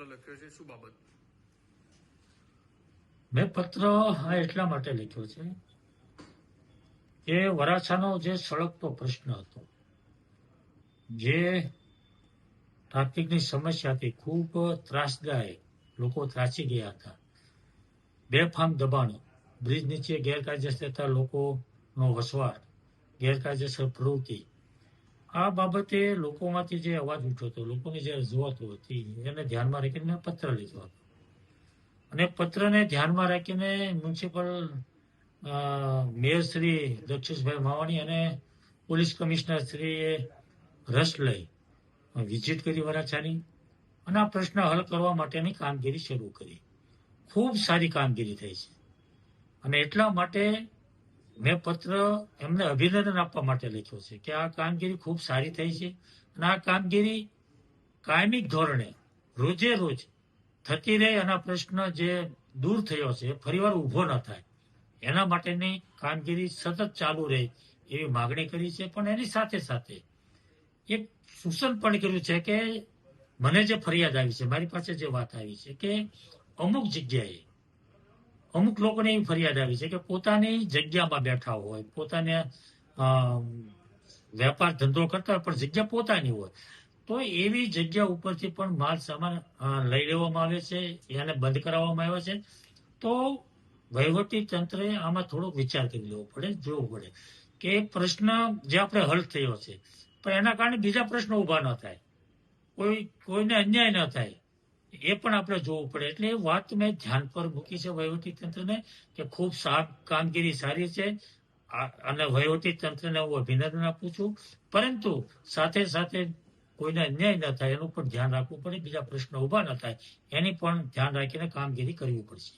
પત્ર લખ્યો છે, શું બાબત? મેં પત્ર એટલા માટે લખ્યો છે કે વરાછાનો જે સળગતો પ્રશ્ન હતો, જે ટ્રાફિકની સમસ્યા હતી, ખૂબ ત્રાસદાયક, લોકો ત્રાસી ગયા હતા, બેફામ દબાણો, બ્રિજ નીચે ગેરકાયદેસર લોકોનો વસવાટ, ગેરકાયદેસર પ્રવૃત્તિ, આ બાબતે લોકોમાંથી જે અવાજ ઉઠ્યો હતો, લોકોની જે રજૂઆતો હતી, એને ધ્યાનમાં રાખીને મેં પત્ર લીધો હતો. અને પત્રને ધ્યાનમાં રાખીને મ્યુનિસિપલ મેયર શ્રી દક્ષેશભાઈ માવાણી અને પોલીસ કમિશનર શ્રીએ રસ લઈ વિઝિટ કરી વરાછાની અને આ પ્રશ્ન હલ કરવા માટેની કામગીરી શરૂ કરી. ખૂબ સારી કામગીરી થઈ છે અને એટલા માટે મેં પત્ર એમને અભિનંદન આપવા માટે લખ્યો છે કે આ કામગીરી ખૂબ સારી થઈ છે અને આ કામગીરી કાયમી ધોરણે રોજે રોજ થતી રહે અને આ પ્રશ્ન જે દૂર થયો છે ફરીવાર ઊભો ન થાય એના માટેની કામગીરી સતત ચાલુ રહે એવી માગણી કરી છે. પણ એની સાથે સાથે એક સૂચન પણ કર્યું છે કે મને જે ફરિયાદ આવી છે, મારી પાસે જે વાત આવી છે કે અમુક જગ્યાએ અમુક લોકોને એવી ફરિયાદ આવી છે કે પોતાની જગ્યામાં બેઠા હોય, પોતાને વેપાર ધંધો કરતા હોય પણ જગ્યા પોતાની હોય, તો એવી જગ્યા ઉપરથી પણ માલ સામાન લઈ લેવામાં આવે છે, એને બંધ કરાવવામાં આવે છે. તો વહીવટી તંત્રે આમાં થોડો વિચાર કરી લેવો પડે, જોવું પડે કે પ્રશ્ન જે આપણે હલ થયો છે પણ એના કારણે બીજા પ્રશ્નો ઉભા ન થાય, કોઈને અન્યાય ન થાય, એ પણ આપણે જોવું પડે. એટલે એ વાત મેં ધ્યાન પર મૂકી છે વહીવટી તંત્રને કે ખૂબ કામગીરી સારી છે અને વહીવટી તંત્રને હું અભિનંદન આપું છું. પરંતુ સાથે સાથે કોઈને અન્યાય ન થાય એનું પણ ધ્યાન રાખવું પડે, બીજા પ્રશ્નો ઉભા ન થાય એની પણ ધ્યાન રાખીને કામગીરી કરવી પડશે.